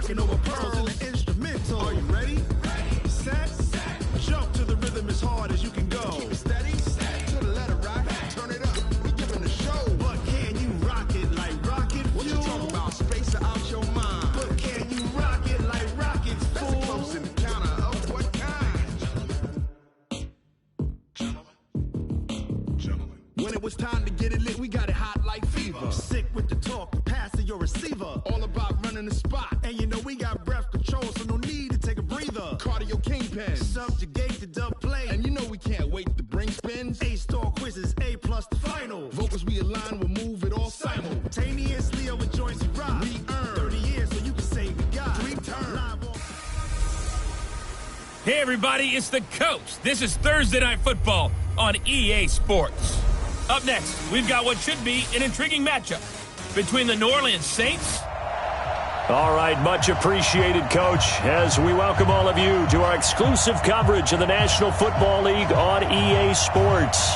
rocking over pearls in the instrumental. Are you ready? Set. Jump to the rhythm as hard as you can go. Steady. To the letter, right? Turn it up. We giving the show. But can you rock it like rocket fuel? What you talking about? Space out your mind. But can you rock it like rockets, fool? That's a close encounter of what kind? Gentlemen. When it was time to get it lit, we got it hot like fever. Sick with the talk, pass to your receiver. All about running the spot. And you know we got breath control, so no need to take a breather. Cardio kingpin. Subjugate the dub play. And you know we can't wait to bring spins. A-star quizzes, A+ the final. Vocals we align, we'll move it all simultaneously over joints we rock. We earn 30 years so you can say we got 3 turns. Hey everybody, it's the Colts. This is Thursday Night Football on EA Sports. Up next, we've got what should be an intriguing matchup between the New Orleans Saints. All right, much appreciated, Coach, as we welcome all of you to our exclusive coverage of the National Football League on EA Sports.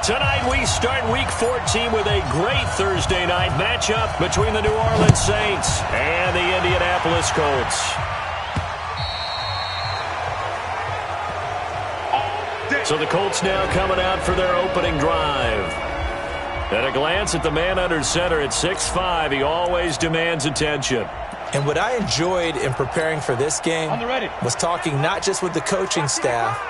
Tonight we start Week 14 with a great Thursday night matchup between the New Orleans Saints and the Indianapolis Colts. So the Colts now coming out for their opening drive. At a glance at the man under center at 6'5", he always demands attention. And what I enjoyed in preparing for this game was talking not just with the coaching staff,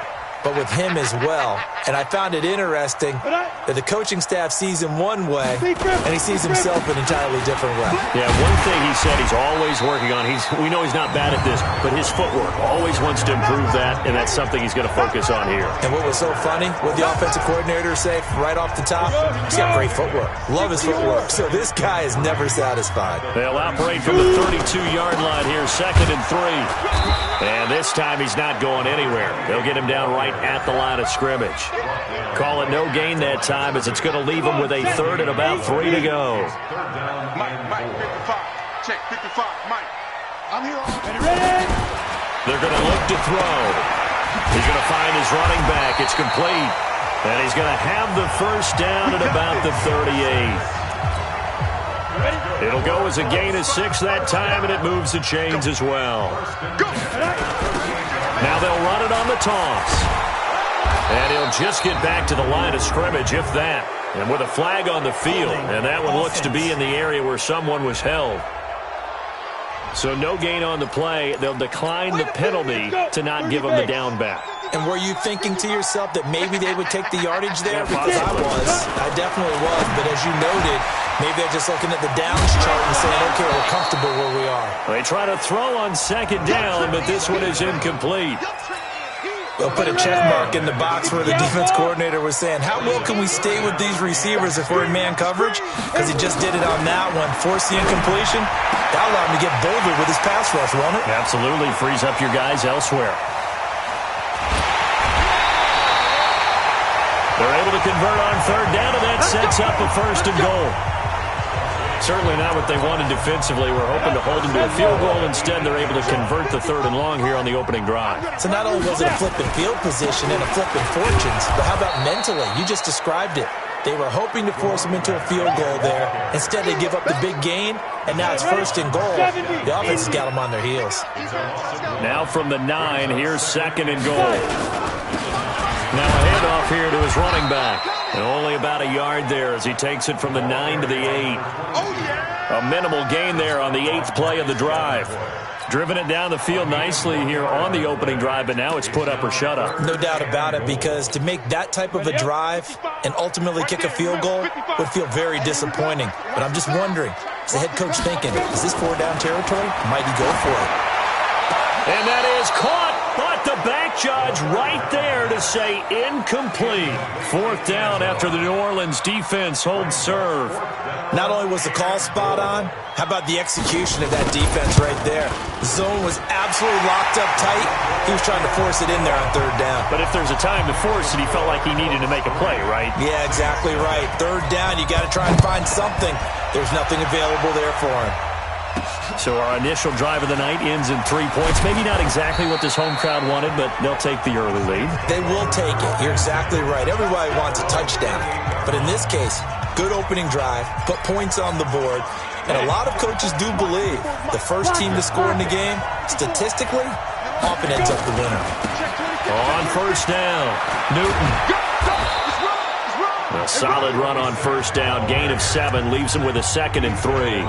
but with him as well. And I found it interesting that the coaching staff sees him one way, and he sees himself an entirely different way. Yeah, one thing he said he's always working on, we know he's not bad at this, but his footwork, always wants to improve that, and that's something he's going to focus on here. And what was so funny, what the offensive coordinator say right off the top, he's got great footwork. Love his footwork. So this guy is never satisfied. They'll operate from the 32-yard line here, 2nd and 3. And this time he's not going anywhere. They'll get him down right at the line of scrimmage. Call it no gain that time as it's going to leave him with a 3rd and about 3 to go. Mike, 55. Check, 55. Mike. I'm here. Ready? They're going to look to throw. He's going to find his running back. It's complete. And he's going to have the first down at about the 38. It'll go as a gain of 6 that time, and it moves the chains as well. Now they'll run it on the toss. And he'll just get back to the line of scrimmage, if that. And with a flag on the field, and that one looks to be in the area where someone was held. So no gain on the play. They'll decline the penalty to not give him the down back. And were you thinking to yourself that maybe they would take the yardage there? Because I was. I definitely was. But as you noted, maybe they're just looking at the downs chart and saying, okay, we're comfortable where we are. They try to throw on 2nd down, but this one is incomplete. They'll put a check mark in the box where the defense coordinator was saying, how well can we stay with these receivers if we're in man coverage? Because he just did it on that one. Force the incompletion. That allowed him to get bolder with his pass rush, won't it? Absolutely. Frees up your guys elsewhere. They're able to convert on 3rd down, and that sets up a 1st and goal. Certainly not what they wanted defensively. We're hoping to hold them to a field goal. Instead, they're able to convert the 3rd and long here on the opening drive. So not only was it a flipping field position and a flipping fortunes, but how about mentally? You just described it. They were hoping to force him into a field goal there. Instead, they give up the big gain, and now it's 1st and goal. The offense has got them on their heels. Now from the 9, here's 2nd and goal. Now a handoff here to his running back. And only about a yard there as he takes it from the 9 to the 8. A minimal gain there on the 8th play of the drive. Driven it down the field nicely here on the opening drive, but now it's put up or shut up. No doubt about it, because to make that type of a drive and ultimately kick a field goal would feel very disappointing. But I'm just wondering, is the head coach thinking, is this 4-down territory? Might he go for it? And that is caught. But the back judge right there to say incomplete. 4th down after the New Orleans defense holds serve. Not only was the call spot on, how about the execution of that defense right there? The zone was absolutely locked up tight. He was trying to force it in there on 3rd down. But if there's a time to force it, he felt like he needed to make a play, right? Yeah, exactly right. 3rd down, you got to try and find something. There's nothing available there for him. So our initial drive of the night ends in 3 points. Maybe not exactly what this home crowd wanted, but they'll take the early lead. They will take it. You're exactly right. Everybody wants a touchdown. But in this case, good opening drive, put points on the board, And a lot of coaches do believe the first team to score in the game, statistically, often ends up the winner. On first down, Newton. A solid run on first down. Gain of 7 leaves him with a 2nd and 3.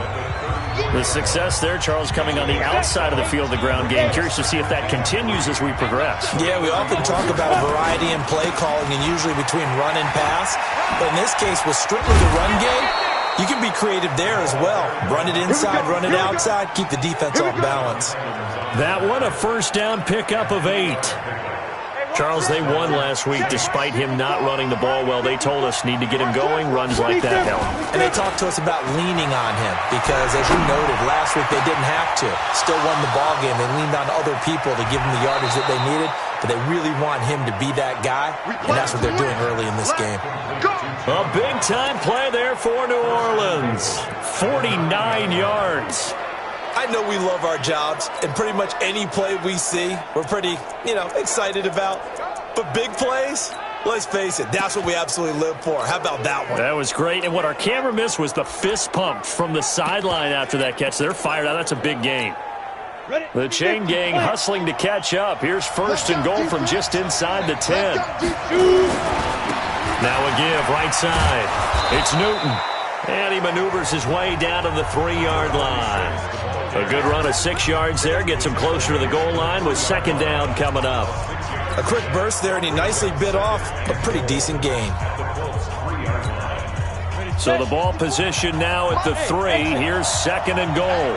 The success there, Charles, coming on the outside of the field, the ground game. Curious to see if that continues as we progress. Yeah, we often talk about a variety in play calling and usually between run and pass. But in this case, with strictly the run game, you can be creative there as well. Run it inside, run it outside, keep the defense off balance. That one, a first down pickup of 8. Charles, they won last week despite him not running the ball well. They told us need to get him going. Runs like that help. And they talked to us about leaning on him because, as you noted, last week they didn't have to. Still won the ball game. They leaned on other people to give them the yardage that they needed, but they really want him to be that guy, and that's what they're doing early in this game. A big-time play there for New Orleans. 49 yards. I know we love our jobs, and pretty much any play we see, we're pretty, excited about. But big plays, let's face it, that's what we absolutely live for. How about that one? That was great, and what our camera missed was the fist pump from the sideline after that catch. They're fired out. That's a big gain. The chain gang hustling to catch up. Here's first and goal from just inside the 10. Now a give, right side. It's Newton. And he maneuvers his way down to the 3-yard line. A good run of 6 yards there. Gets him closer to the goal line with 2nd down coming up. A quick burst there, and he nicely bit off a pretty decent gain. So the ball position now at the 3. Here's 2nd and goal.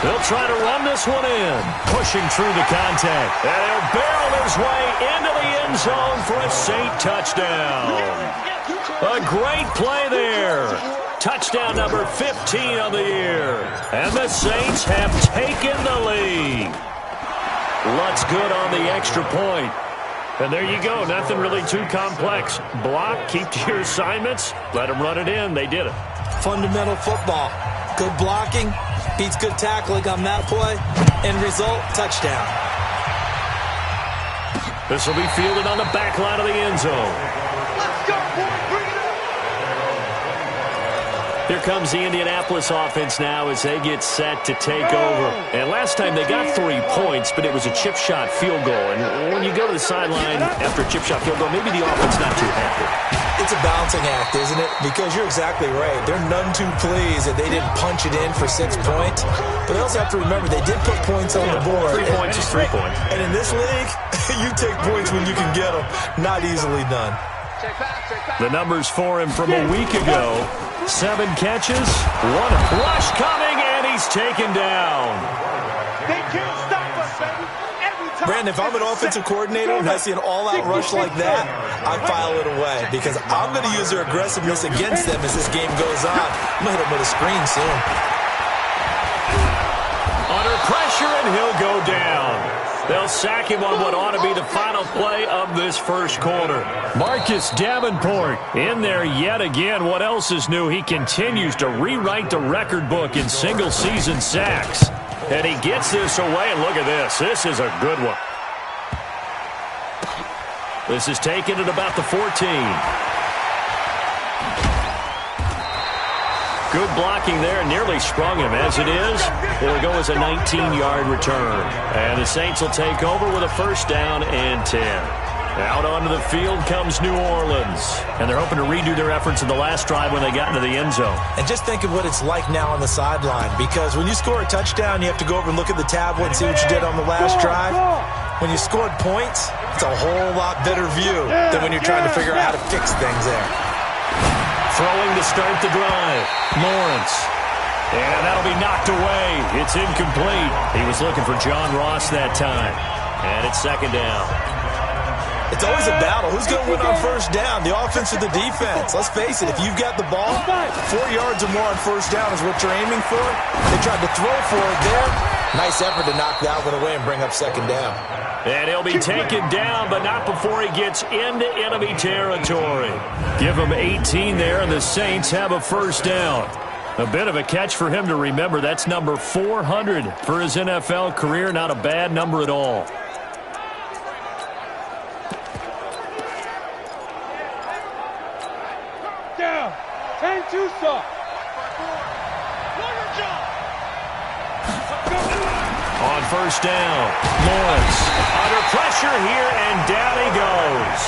They'll try to run this one in. Pushing through the contact. And he'll barrel his way into the end zone for a Saint touchdown. A great play there. Touchdown number 15 of the year. And the Saints have taken the lead. Lutz good on the extra point. And there you go. Nothing really too complex. Block, keep to your assignments, let them run it in. They did it. Fundamental football. Good blocking beats good tackling on that play. End result, touchdown. This will be fielded on the back line of the end zone. Let's go, boy. Bring it up. Here comes the Indianapolis offense now as they get set to take over. And last time they got 3 points, but it was a chip shot field goal. And when you go to the sideline after a chip shot field goal, maybe the offense not too happy. It's a balancing act, isn't it? Because you're exactly right. They're none too pleased that they didn't punch it in for 6 points. But they also have to remember they did put points on the board. 3 points is 3 points. And in this league, you take points when you can get them. Not easily done. The numbers for him from a week ago. 7 catches, 1 rush coming, and he's taken down. They can't stop us, baby. Every time. Brandon, if I'm an offensive coordinator and I see an all-out rush like that, I file it away because I'm going to use their aggressiveness against them as this game goes on. I'm going to hit them with a screen soon. Under pressure, and he'll go down. They'll sack him on what ought to be the final play of this first quarter. Marcus Davenport in there yet again. What else is new? He continues to rewrite the record book in single-season sacks. And he gets this away, and look at this. This is a good one. This is taken at about the 14. Good blocking there, nearly sprung him. As it is, it'll go as a 19-yard return. And the Saints will take over with a first down and 10. Out onto the field comes New Orleans. And they're hoping to redo their efforts in the last drive when they got into the end zone. And just think of what it's like now on the sideline. Because when you score a touchdown, you have to go over and look at the tablet and see what you did on the last drive. When you scored points, it's a whole lot better view than when you're trying to figure out how to fix things there. Throwing to start the drive. Lawrence. And that'll be knocked away. It's incomplete. He was looking for John Ross that time. And it's 2nd down. It's always a battle. Who's going to win on first down? The offense or the defense? Let's face it, if you've got the ball, 4 yards or more on first down is what you're aiming for. They tried to throw for it there. Nice effort to knock that one away and bring up 2nd down. And he'll be taken down, but not before he gets into enemy territory. Give him 18 there, and the Saints have a first down. A bit of a catch for him to remember. That's number 400 for his NFL career. Not a bad number at all. Down. 10 On first down, Lawrence under pressure here, and down he goes.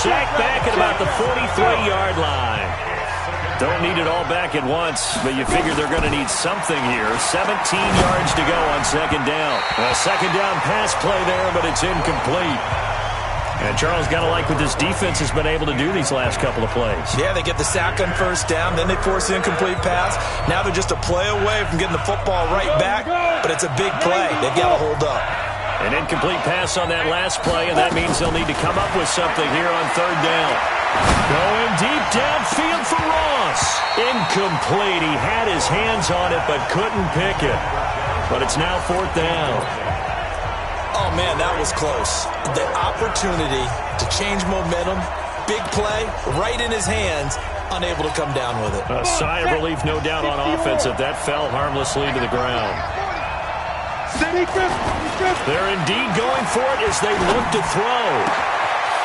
Sacked back at about the 43-yard line. Don't need it all back at once, but you figure they're going to need something here. 17 yards to go on second down. A second down pass play there, but it's incomplete. And Charles, got to like what this defense has been able to do these last couple of plays. Yeah, they get the sack on first down, then they force the incomplete pass. Now they're just a play away from getting the football right back, but it's a big play. They've got to hold up. An incomplete pass on that last play, and that means they'll need to come up with something here on third down. Going deep downfield for Ross. Incomplete. He had his hands on it, but couldn't pick it. But it's now fourth down. Oh, man, that was close. The opportunity to change momentum, big play, right in his hands, unable to come down with it. A sigh of relief, no doubt, on offense if that fell harmlessly to the ground. They're indeed going for it as they look to throw.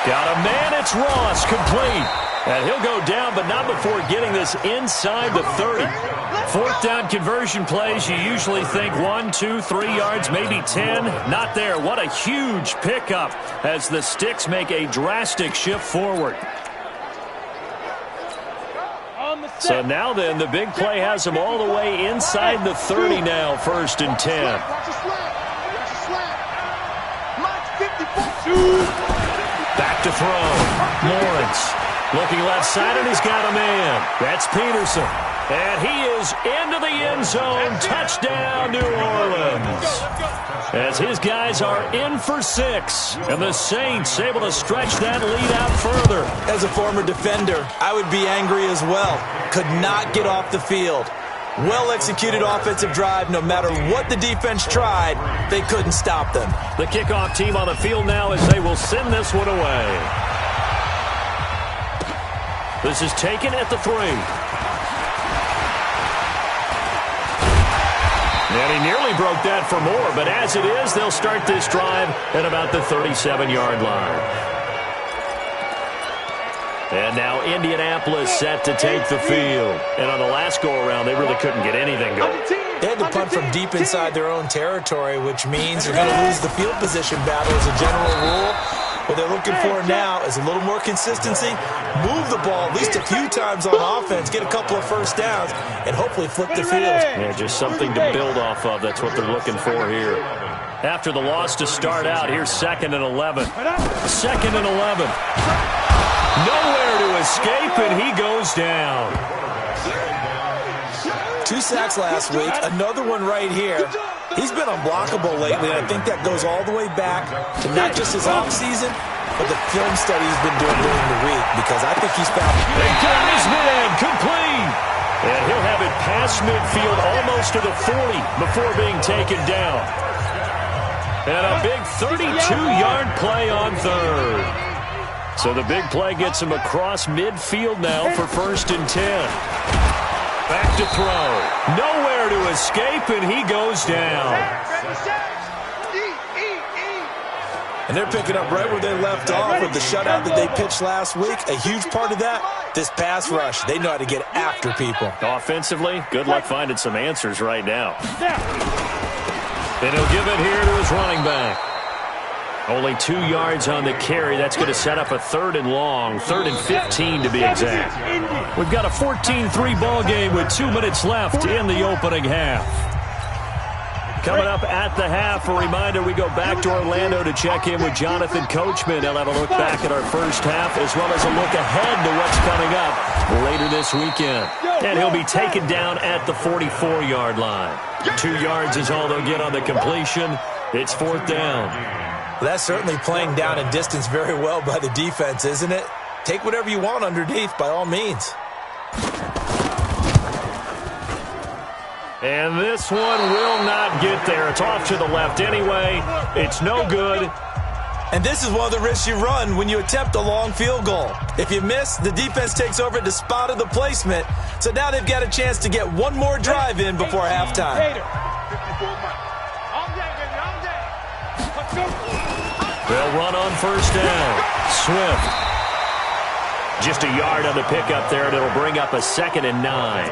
Got a man, it's Ross, complete. And he'll go down, but not before getting this inside the 30. Fourth down conversion plays, you usually think 1, 2, 3 yards, maybe 10. Not there. What a huge pickup as the Sticks make a drastic shift forward. So now then, the big play has them all the way inside the 30 now, first and 10. Back to throw. Lawrence looking left side, and he's got a man. That's Peterson. And he is into the end zone. Touchdown, New Orleans. As his guys are in for 6. And the Saints able to stretch that lead out further. As a former defender, I would be angry as well. Could not get off the field. Well-executed offensive drive. No matter what the defense tried, they couldn't stop them. The kickoff team on the field now as they will send this one away. This is taken at the 3. And he nearly broke that for more, but as it is, they'll start this drive at about the 37-yard line. And now Indianapolis set to take the field. And on the last go-around, they really couldn't get anything going. They had to punt from deep inside their own territory, which means they're going to lose the field position battle as a general rule. What they're looking for now is a little more consistency, move the ball at least a few times on offense, get a couple of first downs, and hopefully flip the field. Yeah, just something to build off of. That's what they're looking for here. After the loss to start out, here's 2nd and 11. 2nd and 11. Nowhere to escape, and he goes down. 2 sacks last week, another one right here. He's been unblockable lately, and I think that goes all the way back to not just his offseason, but the film study he's been doing during the week, because I think he's found... They got his man, complete! And he'll have it past midfield almost to the 40 before being taken down. And a big 32-yard play on third. So the big play gets him across midfield now for 1st and 10. Back to throw. Nowhere to escape, and he goes down. And they're picking up right where they left off with the shutout that they pitched last week. A huge part of that, this pass rush. They know how to get after people. Offensively, good luck finding some answers right now. And he'll give it here to his running back. Only 2 yards on the carry. That's going to set up a 3rd and long, 3rd and 15 to be exact. We've got a 14-3 ball game with 2 minutes left in the opening half. Coming up at the half, a reminder, we go back to Orlando to check in with Jonathan Coachman. He'll have a look back at our first half as well as a look ahead to what's coming up later this weekend. And he'll be taken down at the 44-yard line. 2 yards is all they'll get on the completion. It's 4th down. Well, that's certainly playing down and distance very well by the defense, isn't it? Take whatever you want underneath, by all means. And this one will not get there. It's off to the left anyway. It's no good. And this is one of the risks you run when you attempt a long field goal. If you miss, the defense takes over at the spot of the placement. So now they've got a chance to get one more drive in before halftime. They'll run on first down. Swift Just a yard on the pickup there, and it'll bring up a 2nd and 9.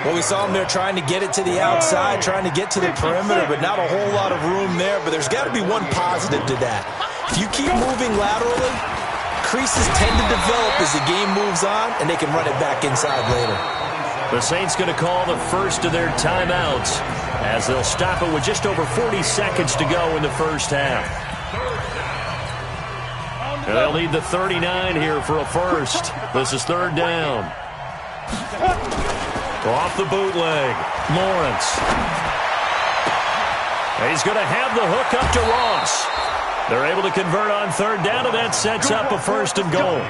Well, we saw him there trying to get it to the outside, trying to get to the perimeter, but not a whole lot of room there. But there's got to be one positive to that. If you keep moving laterally, creases tend to develop as the game moves on, and they can run it back inside later. The Saints going to call the first of their timeouts as they'll stop it with just over 40 seconds to go in the first half. And they'll need the 39 here for a first. This is 3rd down. Off the bootleg, Lawrence. He's going to have the hook up to Ross. They're able to convert on 3rd down, and that sets up a 1st and goal.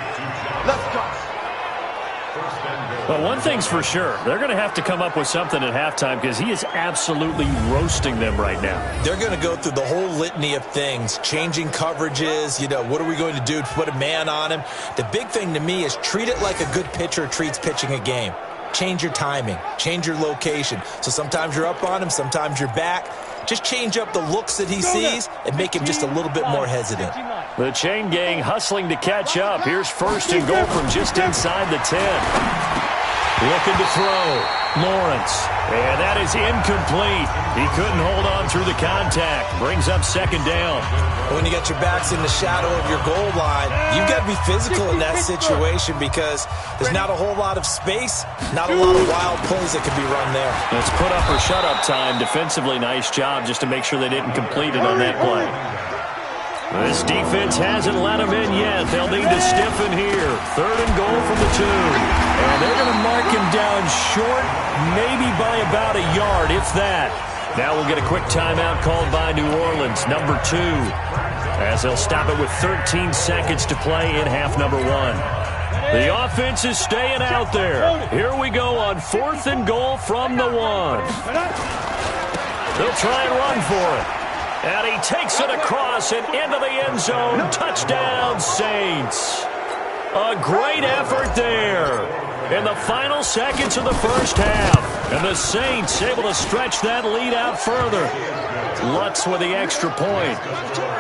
Well, one thing's for sure. They're going to have to come up with something at halftime because he is absolutely roasting them right now. They're going to go through the whole litany of things, changing coverages, what are we going to do to put a man on him? The big thing to me is treat it like a good pitcher treats pitching a game. Change your timing, change your location. So sometimes you're up on him, sometimes you're back. Just change up the looks that he sees and make him just a little bit more hesitant. The chain gang hustling to catch up. Here's 1st and goal from just inside the 10. Looking to throw. Lawrence. And that is incomplete. He couldn't hold on through the contact. Brings up 2nd down. When you got your backs in the shadow of your goal line, you've got to be physical in that situation because there's not a whole lot of space, not a lot of wild plays that could be run there. It's put up or shut up time. Defensively, nice job just to make sure they didn't complete it on that play. This defense hasn't let them in yet. They'll need to stiffen here. 3rd and goal from the 2. And they're going to mark him down short, maybe by about a yard, if that. Now we'll get a quick timeout called by New Orleans, number 2, as they'll stop it with 13 seconds to play in half number 1. The offense is staying out there. Here we go on 4th and goal from the 1. They'll try and run for it. And he takes it across and into the end zone. Touchdown, Saints. A great effort there in the final seconds of the first half. And the Saints able to stretch that lead out further. Lutz with the extra point.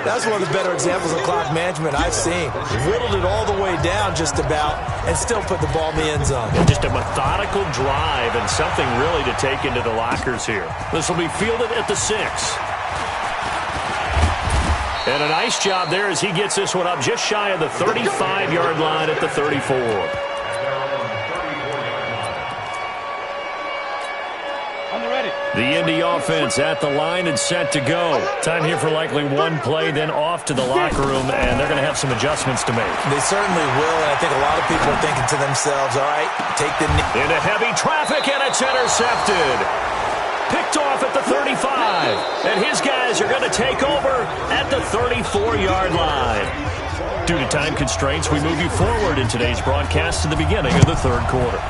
That's one of the better examples of clock management I've seen. Whittled it all the way down just about and still put the ball in the end zone. And just a methodical drive and something really to take into the lockers here. This will be fielded at the 6. And a nice job there as he gets this one up just shy of the 35-yard line at the 34. The Indy offense at the line and set to go. Time here for likely one play, then off to the locker room, and they're going to have some adjustments to make. They certainly will, and I think a lot of people are thinking to themselves, all right, take the knee. Into heavy traffic, and it's intercepted. Picked off at the 35, and his guys are going to take over at the 34-yard line. Due to time constraints, we move you forward in today's broadcast to the beginning of the 3rd quarter.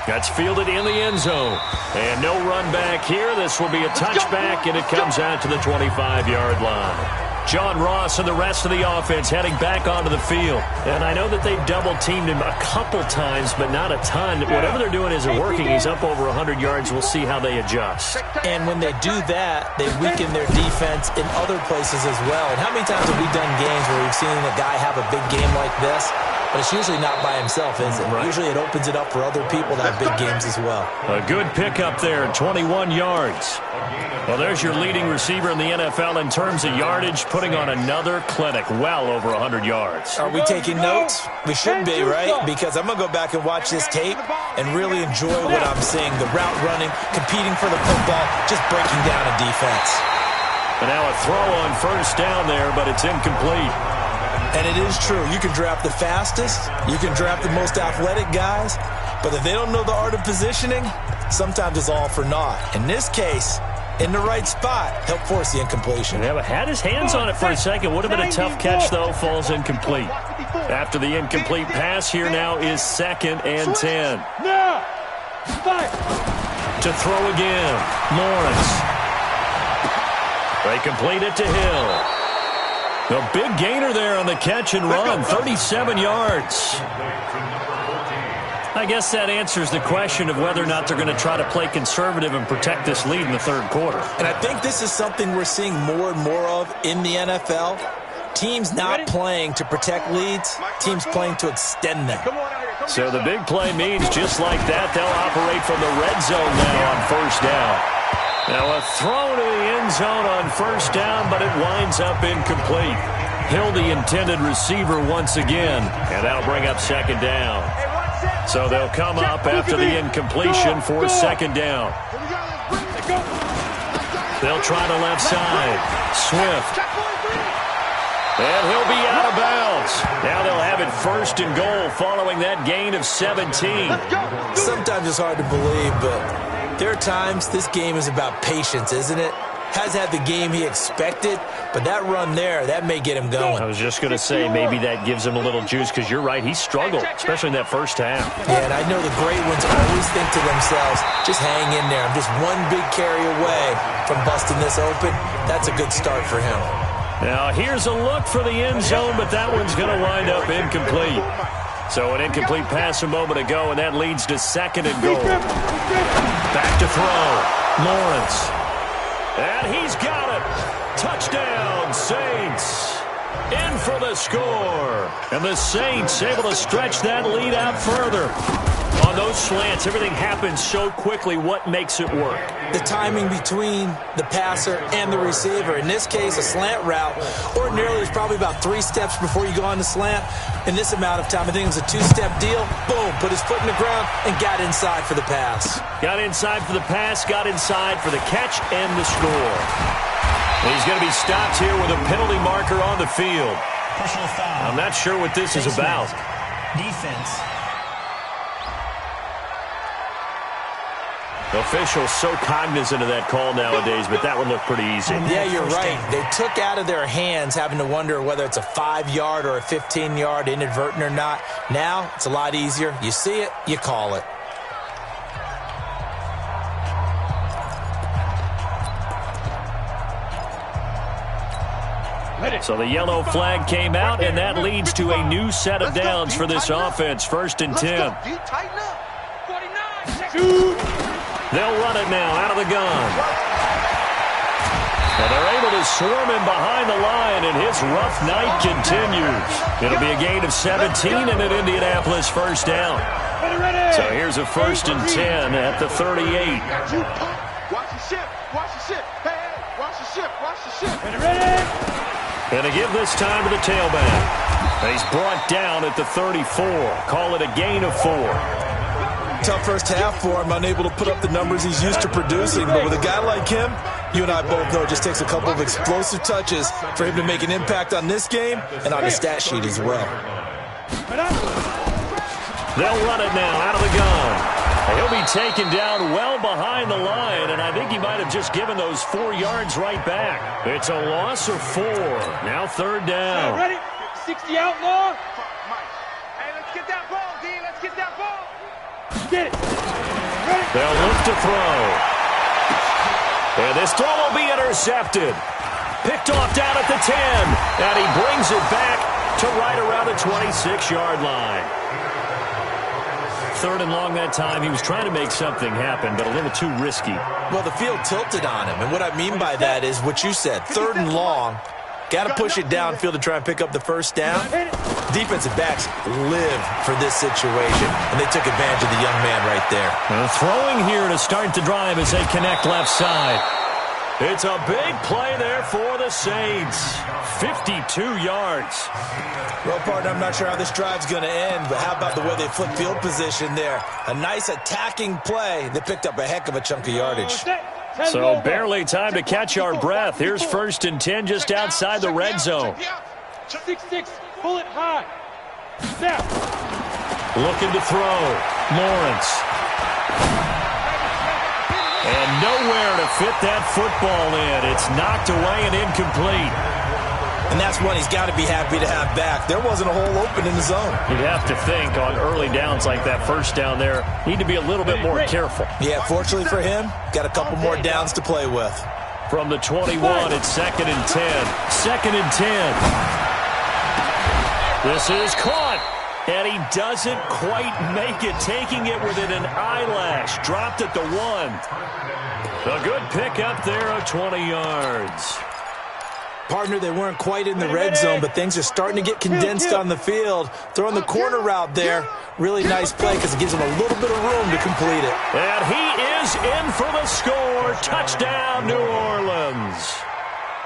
That's fielded in the end zone. And no run back here. This will be a touchback, and it comes out to the 25-yard line. John Ross and the rest of the offense heading back onto the field. And I know that they've double-teamed him a couple times, but not a ton. Whatever they're doing isn't working. He's up over 100 yards. We'll see how they adjust. And when they do that, they weaken their defense in other places as well. And how many times have we done games where we've seen a guy have a big game like this? But it's usually not by himself, is it? Right. Usually it opens it up for other people to have big games as well. A good pickup there, 21 yards. Well, there's your leading receiver in the NFL in terms of yardage, putting on another clinic, well over 100 yards. Are we taking notes? We should be, right? Because I'm going to go back and watch this tape and really enjoy what I'm seeing. The route running, competing for the football, just breaking down a defense. And now a throw on 1st down there, but it's incomplete. And it is true. You can draft the fastest. You can draft the most athletic guys. But if they don't know the art of positioning, sometimes it's all for naught. In this case, in the right spot, help force the incompletion. Yeah, but had his hands on it for a second. Would have been a tough catch, though. Falls incomplete. After the incomplete pass, here now is 2nd and 10. To throw again. Lawrence. They complete it to Hill. A big gainer there on the catch and run, 37 yards. I guess that answers the question of whether or not they're going to try to play conservative and protect this lead in the 3rd quarter. And I think this is something we're seeing more and more of in the NFL. Teams not playing to protect leads, teams playing to extend them. So the big play means just like that, they'll operate from the red zone now on first down. Now a throw to the end zone on first down, but it winds up incomplete. Hill, the intended receiver once again, and that'll bring up second down. So they'll come up after the incompletion for second down. They'll try the left side. Swift. And he'll be out of bounds. Now they'll have it first and goal following that gain of 17. Sometimes it's hard to believe, but there are times this game is about patience, isn't it? Has had the game he expected, but that run there, that may get him going. I was just going to say maybe that gives him a little juice because you're right, he struggled, especially in that first half. Yeah, and I know the great ones always think to themselves, just hang in there. I'm just one big carry away from busting this open. That's a good start for him. Now here's a look for the end zone, but that one's going to wind up incomplete. So an incomplete pass a moment ago, and that leads to second and goal. Back to throw. Lawrence. And he's got it. Touchdown, Saints. In for the score. And the Saints able to stretch that lead out further. On those slants, everything happens so quickly. What makes it work? The timing between the passer and the receiver. In this case, a slant route. Ordinarily, it's probably about 3 steps before you go on the slant. In this amount of time, I think it was a 2-step deal. Boom, put his foot in the ground and got inside for the pass. Got inside for the pass, got inside for the catch and the score. And he's going to be stopped here with a penalty marker on the field. Personal foul. I'm not sure what this is about. Defense. Officials so cognizant of that call nowadays, but that one looked pretty easy. Yeah, you're right. They took out of their hands having to wonder whether it's a 5-yard or a 15-yard, inadvertent or not. Now, it's a lot easier. You see it, you call it. So the yellow flag came out, and that leads to a new set of downs for this offense. First and 10. They'll run it now out of the gun. And they're able to swarm him behind the line, and his rough night continues. It'll be a gain of 17 and an Indianapolis first down. So here's a first and 10 at the 38. Watch the ship. Watch the ship. Hey, watch the ship. Watch the ship. And to give this time to the tailback. And he's brought down at the 34. Call it a gain of 4. Tough first half for him, unable to put up the numbers he's used to producing. But with a guy like him, you and I both know it just takes a couple of explosive touches for him to make an impact on this game and on the stat sheet as well. They'll run it now out of the gun. He'll be taken down well behind the line, and I think he might have just given those 4 yards right back. It's a loss of 4. Now third down. Ready? 60 out, Law. Hey, let's get that ball, D. Let's get that ball. Get it. Ready? They'll look to throw. And this throw will be intercepted. Picked off down at the 10. And he brings it back to right around the 26-yard line. Third and long that time. He was trying to make something happen, but a little too risky. Well, the field tilted on him, and what I mean by that is what you said. Third and long, got to push it downfield to try and pick up the first down. Defensive backs live for this situation, and they took advantage of the young man right there. And throwing here to start the drive as they connect left side. It's a big play there for the Saints. 52 yards. Well, partner, I'm not sure how this drive's going to end, but how about the way they flip field position there? A nice attacking play that picked up a heck of a chunk of yardage. So barely time to catch our breath. Here's first and 10 just outside the red zone. 6-6, pull it high. Snap. Looking to throw. Lawrence. And nowhere to fit that football in. It's knocked away and incomplete. And that's one he's got to be happy to have back. There wasn't a hole open in the zone. You'd have to think on early downs like that first down there, need to be a little bit more careful. Yeah, fortunately for him, got a couple more downs to play with. From the 21, it's second and 10. Second and 10. This is caught. And he doesn't quite make it, taking it within an eyelash. Dropped at the 1. A good pickup there of 20 yards. Partner, they weren't quite in the red zone, but things are starting to get condensed on the field. Throwing the corner route there, really nice play because it gives them a little bit of room to complete it. And he is in for the score. Touchdown, New Orleans.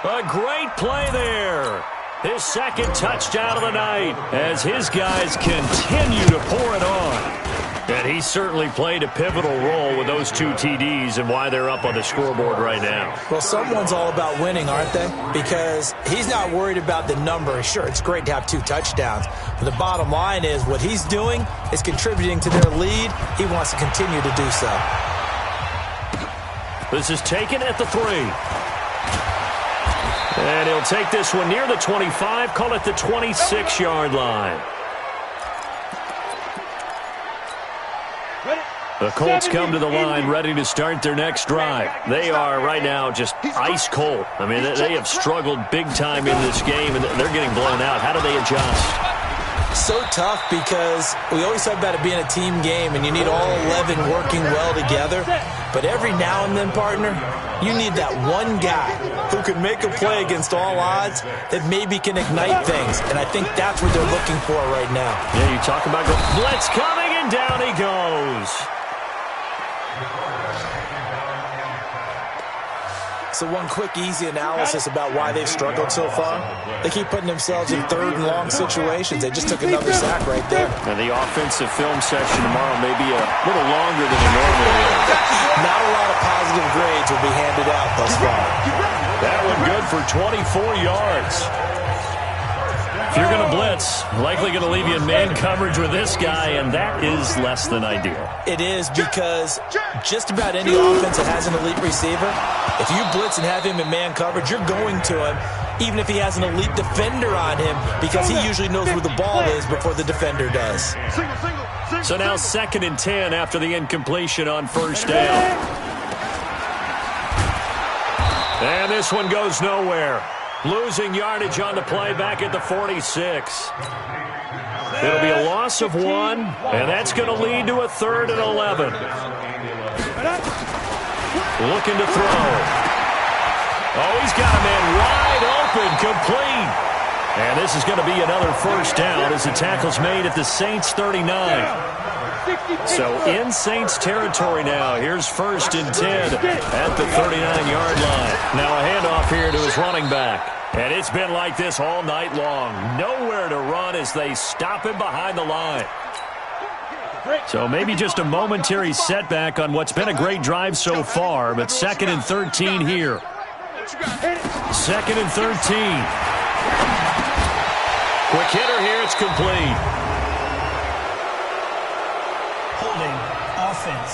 A great play there. His second touchdown of the night as his guys continue to pour it on. And he certainly played a pivotal role with those 2 TDs and why they're up on the scoreboard right now. Well, someone's all about winning, aren't they? Because he's not worried about the number. Sure, it's great to have 2 touchdowns. But the bottom line is what he's doing is contributing to their lead. He wants to continue to do so. This is taken at the 3. And he'll take this one near the 25, call it the 26-yard line. The Colts come to the line ready to start their next drive. They are right now just ice cold. I mean, they have struggled big time in this game, and they're getting blown out. How do they adjust? So tough because we always talk about it being a team game, and you need all 11 working well together. But every now and then, partner, you need that one guy who can make a play against all odds that maybe can ignite things. And I think that's what they're looking for right now. Yeah, you talk about blitz coming, and down he goes. So one quick, easy analysis about why they've struggled so far. They keep putting themselves in 3rd and long situations. They just took another sack right there. And the offensive film session tomorrow may be a little longer than it normally is. Not a lot of positive grades will be handed out thus far. That one good for 24 yards. If you're going to blitz, likely going to leave you in man coverage with this guy, and that is less than ideal. It is because just about any offense that has an elite receiver, if you blitz and have him in man coverage, you're going to him, even if he has an elite defender on him, because he usually knows where the ball is before the defender does. So now 2nd and 10 after the incompletion on 1st down. And this one goes nowhere. Losing yardage on the play back at the 46. It'll be a loss of 1, and that's going to lead to a 3rd and 11. Looking to throw. Oh, he's got a man wide open, complete. And this is going to be another 1st down as the tackle's made at the Saints 39. So in Saints territory now. Here's 1st and 10 at the 39-yard line. Now a handoff here to his running back. And it's been like this all night long. Nowhere to run as they stop him behind the line. So maybe just a momentary setback on what's been a great drive so far, but 2nd and 13 here. 2nd and 13. Quick hitter here, it's complete. Holding offense.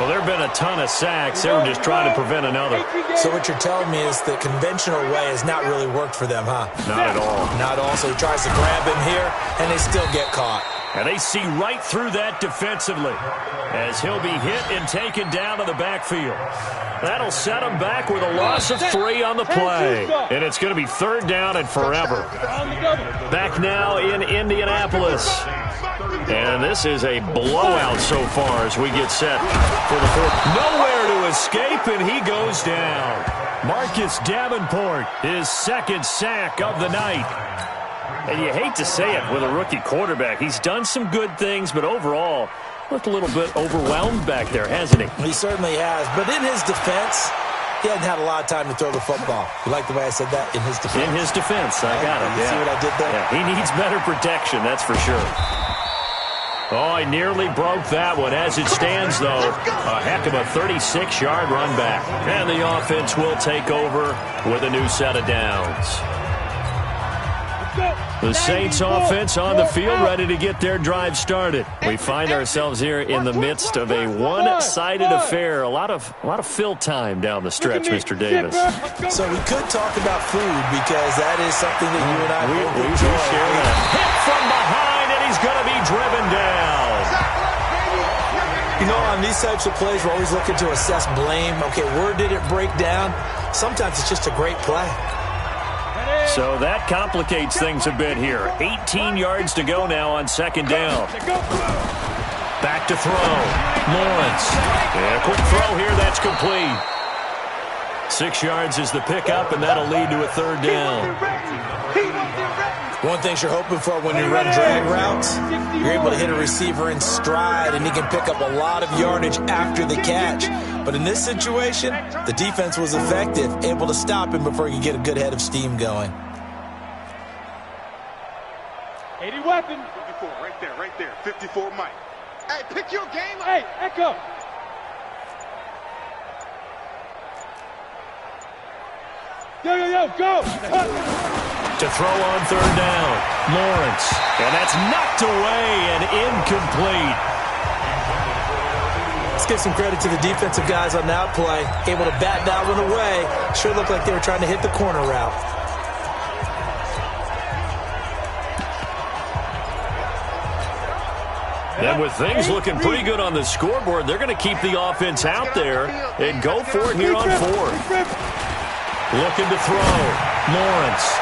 Well, there have been a ton of sacks. They were just trying to prevent another. So what you're telling me is the conventional way has not really worked for them, huh? Not at all. Not all. So he tries to grab him here, and they still get caught. And they see right through that defensively as he'll be hit and taken down to the backfield. That'll set him back with a loss of 3 on the play. And it's going to be 3rd down and forever. Back now in Indianapolis. And this is a blowout so far as we get set for the 4th. Nowhere to escape, and he goes down. Marcus Davenport, his 2nd sack of the night. And you hate to say it with a rookie quarterback. He's done some good things, but overall, looked a little bit overwhelmed back there, hasn't he? He certainly has. But in his defense, he hasn't had a lot of time to throw the football. You like the way I said that? In his defense? In his defense. I got it. You see what I did there? Yeah, he needs better protection, that's for sure. Oh, he nearly broke that one. As it stands, though, a heck of a 36-yard run back. And the offense will take over with a new set of downs. The Saints offense on the field, ready to get their drive started. We find ourselves here in the midst of a one-sided affair. A lot of fill time down the stretch, Mr. Davis. So we could talk about food because that is something that you and I we share that. Hit from behind, and he's going to be driven down. You know, on these types of plays, we're always looking to assess blame. Okay, where did it break down? Sometimes it's just a great play. So that complicates things a bit here. 18 yards to go now on 2nd down. Back to throw. Lawrence. And quick throw here. That's complete. 6 yards is the pickup, and that'll lead to a third down. One thing you're hoping for when you run drag routes, you're able to hit a receiver in stride, and he can pick up a lot of yardage after the catch. But in this situation, the defense was effective, able to stop him before he could get a good head of steam going. 80 weapon. 54, right there. 54, Mike. Hey, pick your game up. Hey, Echo. Yo, go. To throw on third down, Lawrence. And that's knocked away and incomplete. Let's give some credit to the defensive guys on that play. Able to bat that one away. Sure looked like they were trying to hit the corner route. And with things looking pretty good on the scoreboard, they're going to keep the offense out there and go for it here on fourth. Looking to throw. Lawrence.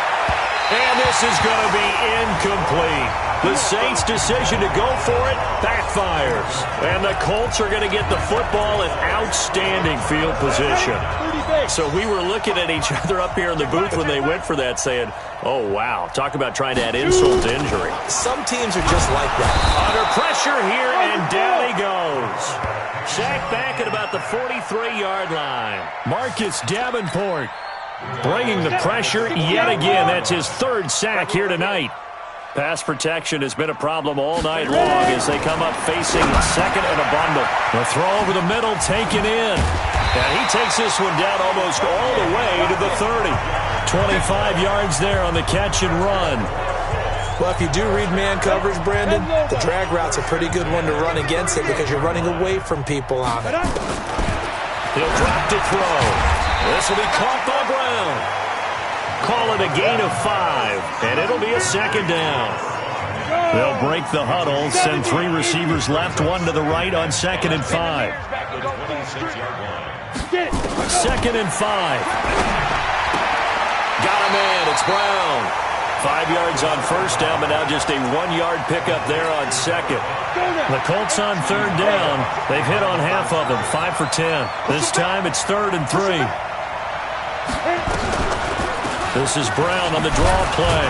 And this is going to be incomplete. The Saints' decision to go for it backfires. And the Colts are going to get the football in outstanding field position. So we were looking at each other up here in the booth when they went for that saying, oh, wow, talk about trying to add insult to injury. Some teams are just like that. Under pressure here, and down he goes. Sacked back at about the 43-yard line. Marcus Davenport bringing the pressure yet again. That's his third sack here tonight. Pass protection has been a problem all night long as they come up facing second and a bundle. The throw over the middle taken in. And he takes this one down almost all the way to the 30. 25 yards there on the catch and run. Well, if you do read man coverage, Brandon, the drag route's a pretty good one to run against it because you're running away from people on it. He'll drop to throw. This will be caught by Brown. Call it a gain of 5, and it'll be a second down. They'll break the huddle, send 3 receivers left, 1 to the right on 2nd and 5. 2nd and 5. Got a man, it's Brown. 5 yards on first down, but now just a 1-yard pickup there on second. The Colts on third down. They've hit on half of them, 5 for 10. This time it's 3rd and 3. This is Brown on the draw play.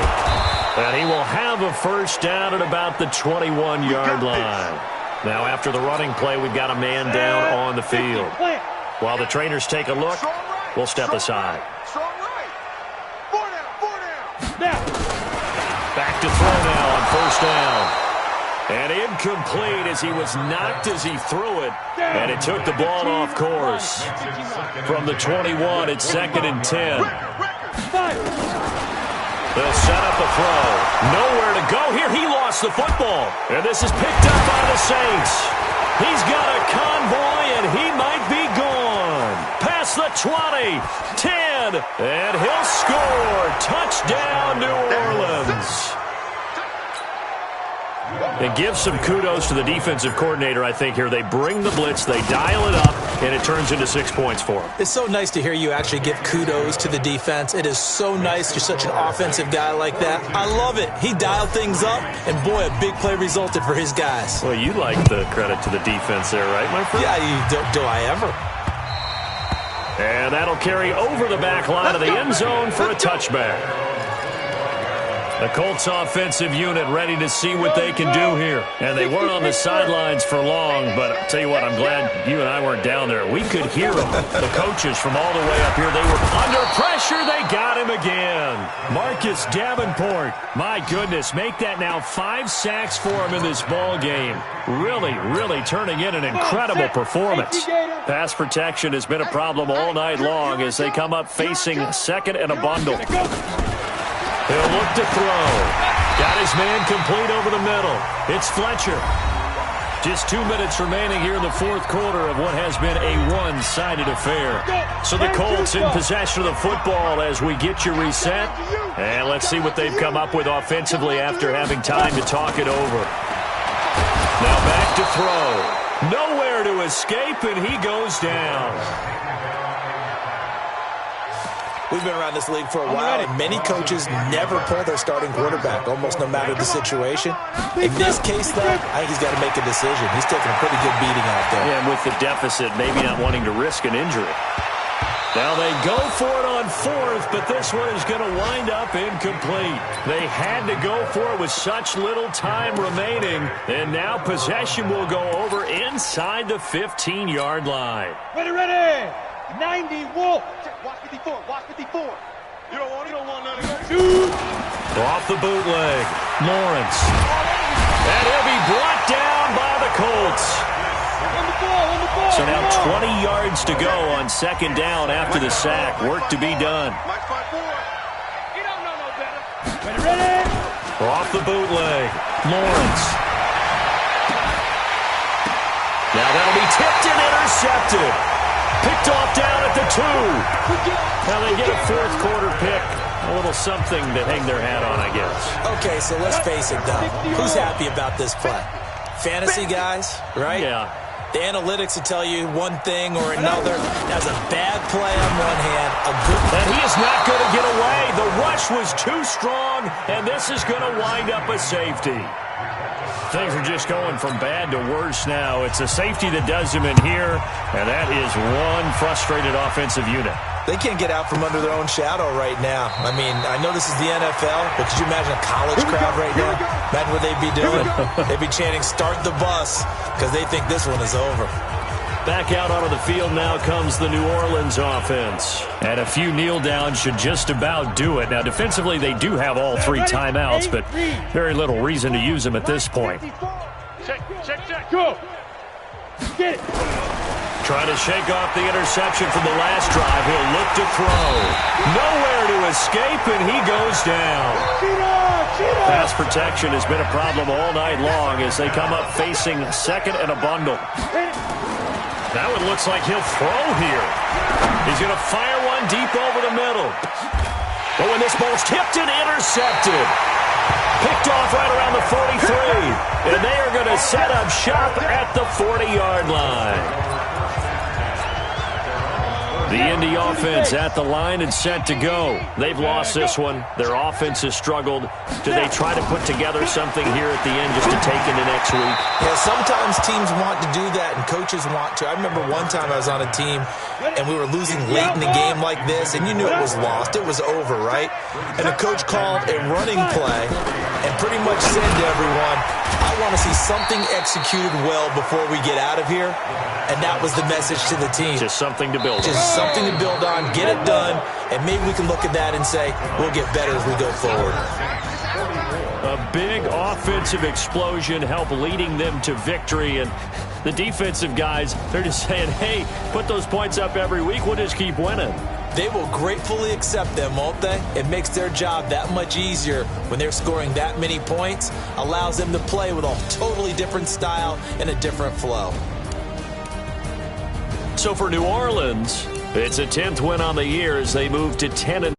And he will have a first down at about the 21-yard line. Now after the running play, we've got a man down on the field. While the trainers take a look, we'll step aside. Back to throw now on first down. And incomplete as he was knocked as he threw it. And it took the ball off course. From the 21, it's 2nd and 10. They'll set up a throw. Nowhere to go here. He lost the football. And this is picked up by the Saints. He's got a convoy, and he might be gone. Past the 20, 10, and he'll score. Touchdown, New Orleans. And give some kudos to the defensive coordinator, I think, here. They bring the blitz, they dial it up, and it turns into 6 points for them. It's so nice to hear you actually give kudos to the defense. It is so nice. You're such an offensive guy like that. I love it. He dialed things up, and boy, a big play resulted for his guys. Well, you like the credit to the defense there, right, my friend? Yeah, do I ever. And that'll carry over the back line of the end zone for a touchback. The Colts offensive unit ready to see what they can do here. And they weren't on the sidelines for long, but I'll tell you what, I'm glad you and I weren't down there. We could hear them. The coaches from all the way up here, they were under pressure. They got him again. Marcus Davenport, my goodness, make that now 5 sacks for him in this ball game. Really turning in an incredible performance. Pass protection has been a problem all night long as they come up facing second and a bundle. He'll look to throw. Got his man complete over the middle. It's Fletcher. Just 2 minutes remaining here in the fourth quarter of what has been a one-sided affair. So the Colts in possession of the football as we get you reset. And let's see what they've come up with offensively after having time to talk it over. Now back to throw. Nowhere to escape, and he goes down. We've been around this league for a while, and many coaches never pull their starting quarterback, almost no matter the situation. In this case, though, I think he's got to make a decision. He's taking a pretty good beating out there. Yeah, and with the deficit, maybe not wanting to risk an injury. Now they go for it on fourth, but this one is going to wind up incomplete. They had to go for it with such little time remaining, and now possession will go over inside the 15-yard line. Ready. 90, Wolf. Watch 54. Watch 54. You don't want none of that. Shoot. Off the bootleg, Lawrence. And he'll be brought down by the Colts. On the ball. So now 20 yards to go on second down after the sack. Work to be done. Mike 5-4. You don't know no better. Ready. Off the bootleg, Lawrence. Now that'll be tipped and intercepted. Picked off down at the 2. Now they get a fourth quarter pick. A little something to hang their hat on, I guess. Okay, so let's face it, though. Who's happy about this play? Fantasy guys, right? Yeah. The analytics will tell you one thing or another. That's a bad play on one hand, a good play. And he is not going to get away. The rush was too strong, and this is going to wind up a safety. Things are just going from bad to worse now. It's a safety that does him in here, and that is one frustrated offensive unit. They can't get out from under their own shadow right now. I mean, I know this is the NFL, but could you imagine a college crowd right now? Imagine what they'd be doing. They'd be chanting, "Start the bus," because they think this one is over. Back out onto the field now comes the New Orleans offense. And a few kneel downs should just about do it. Now, defensively, they do have all 3 timeouts, but very little reason to use them at this point. Check. Go. Get it. Trying to shake off the interception from the last drive. He'll look to throw. Nowhere to escape, and he goes down. Pass protection has been a problem all night long as they come up facing second and a bundle. Now it looks like he'll throw here. He's going to fire one deep over the middle. But when this ball's tipped and intercepted, picked off right around the 43. And they are going to set up shop at the 40-yard line. The Indy offense at the line and set to go. They've lost this one. Their offense has struggled. Do they try to put together something here at the end just to take into next week? Yeah, sometimes teams want to do that and coaches want to. I remember one time I was on a team and we were losing late in the game like this, and you knew it was lost. It was over, right? And the coach called a running play and pretty much said to everyone, I want to see something executed well before we get out of here. And that was the message to the team. Just something to build on. Just something to build on, get it done, and maybe we can look at that and say, we'll get better as we go forward. A big offensive explosion helped leading them to victory, and the defensive guys, they're just saying, hey, put those points up every week, we'll just keep winning. They will gratefully accept them, won't they? It makes their job that much easier when they're scoring that many points, allows them to play with a totally different style and a different flow. So for New Orleans, it's a 10th win on the year as they move to 10-.